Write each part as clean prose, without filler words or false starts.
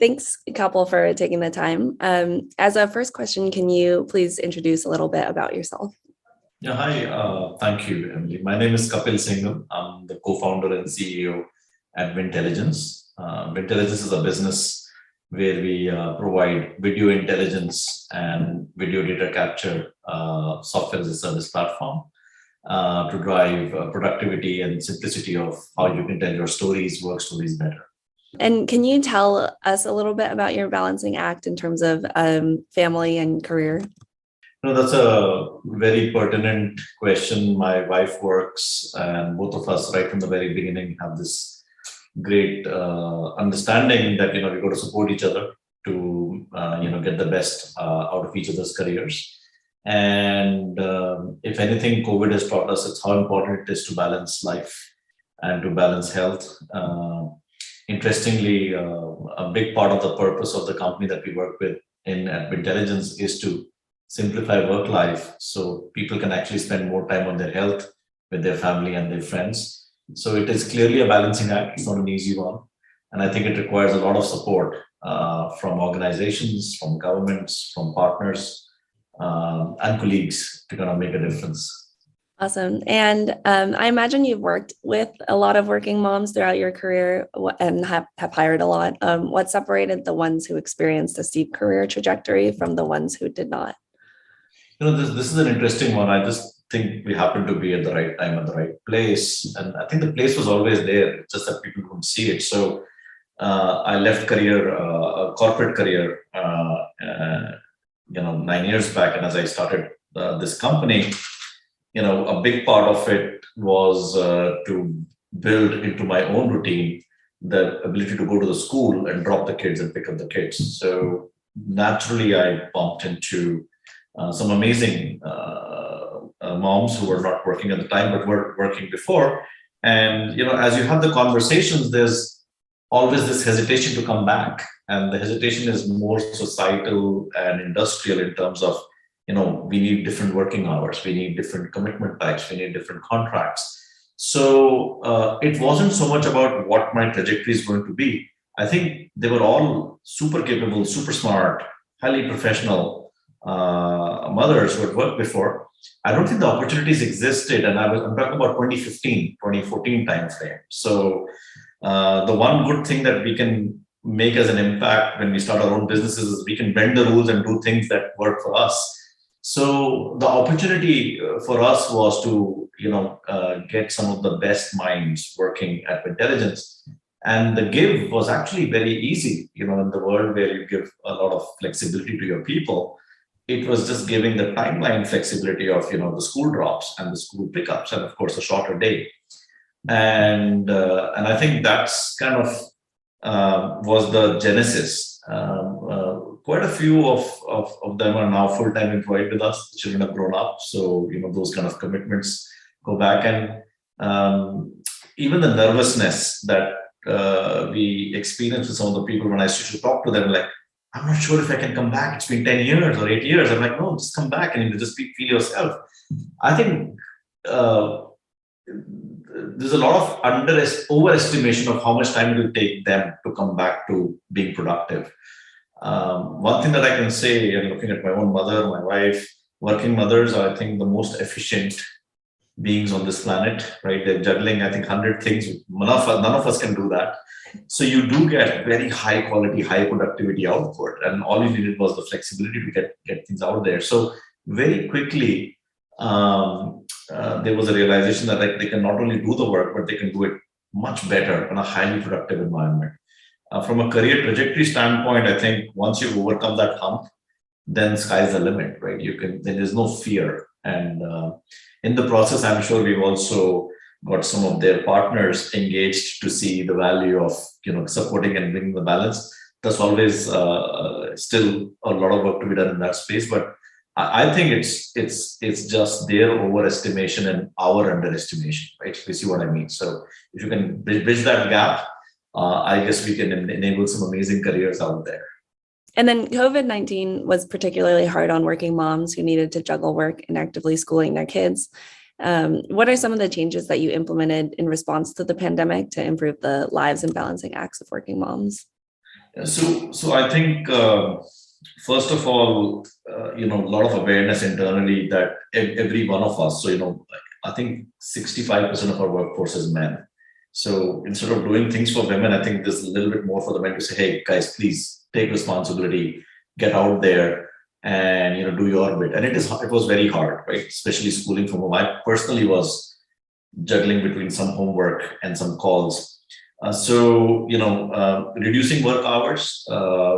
Thanks, Kapil, for taking the time. As a first question, can you please introduce a little bit about yourself? Yeah, hi. Thank you, Emily. My name is Kapil Singhal. I'm the co-founder and CEO at Vyntelligence. Vyntelligence is a business where we provide video intelligence and video data capture software as a service platform to drive productivity and simplicity of how you can tell your stories, work stories better. And can you tell us a little bit about your balancing act in terms of family and career? No, that's a very pertinent question. My wife works, and both of us, right from the very beginning, have this great understanding that we got to support each other to get the best out of each other's careers. And if anything, COVID has taught us it's how important it is to balance life and to balance health. Interestingly, a big part of the purpose of the company that we work with at Vyntelligence is to simplify work life so people can actually spend more time on their health with their family and their friends. So it is clearly a balancing act. It's not an easy one. And I think it requires a lot of support from organizations, from governments, from partners, and colleagues to kind of make a difference. Awesome. And I imagine you've worked with a lot of working moms throughout your career and have hired a lot. What separated the ones who experienced a steep career trajectory from the ones who did not? This is an interesting one. I just think we happened to be at the right time at the right place. And I think the place was always there, just that people couldn't see it. So I left a corporate career, 9 years back. And as I started this company, a big part of it was to build into my own routine the ability to go to the school and drop the kids and pick up the kids. So naturally, I bumped into some amazing moms who were not working at the time, but were working before. And, as you have the conversations, there's always this hesitation to come back. And the hesitation is more societal and industrial in terms of, we need different working hours, we need different commitment types, we need different contracts. So it wasn't so much about what my trajectory is going to be. I think they were all super capable, super smart, highly professional mothers who had worked before. I don't think the opportunities existed. And I'm talking about 2015, 2014 timeframe. So the one good thing that we can make as an impact when we start our own businesses is we can bend the rules and do things that work for us. So the opportunity for us was to, get some of the best minds working at Vyntelligence. And the give was actually very easy, in the world where you give a lot of flexibility to your people. It was just giving the timeline flexibility of, the school drops and the school pickups, and of course, a shorter day. And I think that's kind of was the genesis. Quite a few of them are now full-time employed with us. The children have grown up, so those kind of commitments go back. And even the nervousness that we experience with some of the people when I used to talk to them, like, I'm not sure if I can come back. It's been 10 years or 8 years. I'm like, no, just come back and just feel yourself. I think there's a lot of overestimation of how much time it will take them to come back to being productive. One thing that I can say, and looking at my own mother, my wife, working mothers are, I think, the most efficient beings on this planet, right? They're juggling, I think, 100 things. None of us can do that. So you do get very high quality, high productivity output. And all you needed was the flexibility to get things out there. So very quickly, there was a realization that they can not only do the work, but they can do it much better in a highly productive environment. From a career trajectory standpoint, I think once you overcome that hump, then sky's the limit, right? Then there's no fear. And in the process, I'm sure we've also got some of their partners engaged to see the value of supporting and bringing the balance. That's always still a lot of work to be done in that space, but I think it's just their overestimation and our underestimation, right? You see what I mean? So if you can bridge that gap, I guess we can enable some amazing careers out there. And then COVID-19 was particularly hard on working moms who needed to juggle work and actively schooling their kids. What are some of the changes that you implemented in response to the pandemic to improve the lives and balancing acts of working moms? So I think first of all, a lot of awareness internally that every one of us. So I think 65% of our workforce is men. So instead of doing things for women, I think there's a little bit more for the men to say, "Hey guys, please take responsibility, get out there, and do your bit." And it was very hard, right? Especially schooling from home. I personally was juggling between some homework and some calls. Reducing work hours,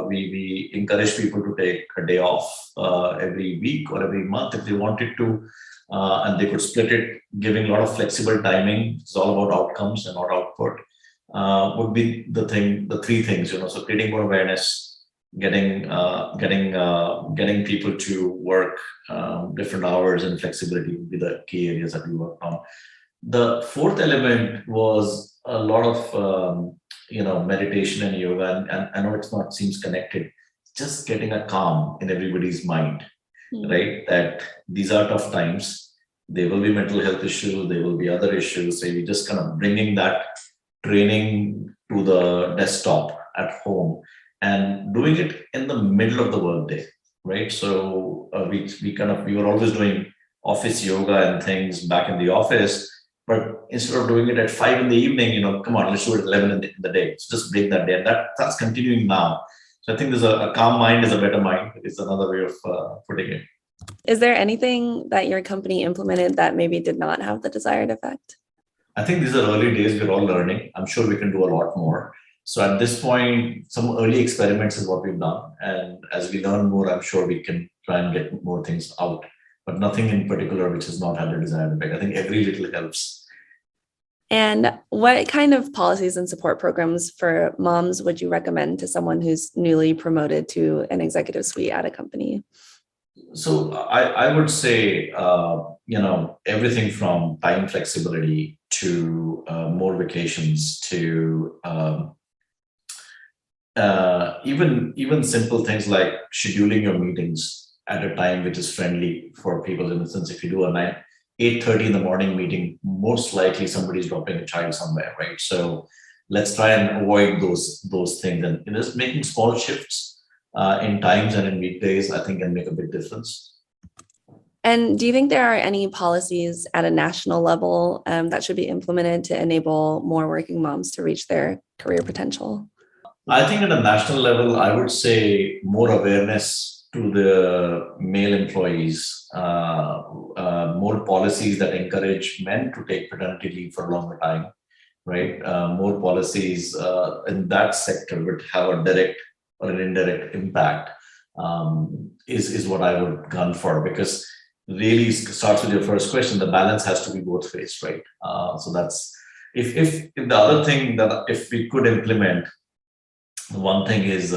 we encourage people to take a day off every week or every month if they wanted to, and they could split it, giving a lot of flexible timing. It's all about outcomes and not output. Would be the three things, so creating more awareness, getting people to work different hours, and flexibility would be the key areas that we worked on. The fourth element was a lot of meditation and yoga, and I know it's not seems connected. Just getting a calm in everybody's mind, right? That these are tough times. There will be mental health issues. There will be other issues. So you just kind of bringing that training to the desktop at home and doing it in the middle of the workday, right? So we were always doing office yoga and things back in the office. But instead of doing it at 5 in the evening, come on, let's do it at 11 in the day. So just break that day. And that's continuing now. So I think there's a calm mind is a better mind. It's another way of putting it. Is there anything that your company implemented that maybe did not have the desired effect? I think these are early days. We're all learning. I'm sure we can do a lot more. So at this point, some early experiments is what we've done. And as we learn more, I'm sure we can try and get more things out. But nothing in particular which has not had the desired effect. I think every little helps. And what kind of policies and support programs for moms would you recommend to someone who's newly promoted to an executive suite at a company? So I would say, everything from time flexibility to more vacations to even simple things like scheduling your meetings at a time which is friendly for people. In the sense, if you do a 8:30 in the morning meeting, most likely somebody's dropping a child somewhere, right? So let's try and avoid those things, and just making small shifts in times and in weekdays, I think, can make a big difference. And do you think there are any policies at a national level that should be implemented to enable more working moms to reach their career potential? I think at a national level, I would say more awareness to the male employees, more policies that encourage men to take paternity leave for a longer time, right? More policies in that sector would have a direct or an indirect impact, is what I would gun for, because really starts with your first question. The balance has to be both ways, right? So that's if the other thing that if we could implement, one thing is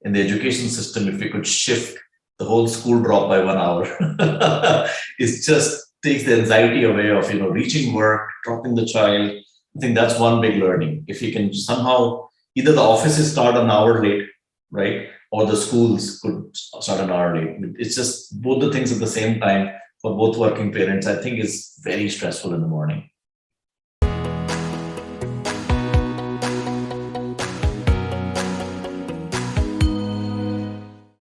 in the education system, if we could shift the whole school drop by 1 hour, it just takes the anxiety away of reaching work, dropping the child. I think that's one big learning. If you can somehow either the offices start an hour late, right, or the schools could start an hour late. It's just both the things at the same time for both working parents, I think is very stressful in the morning.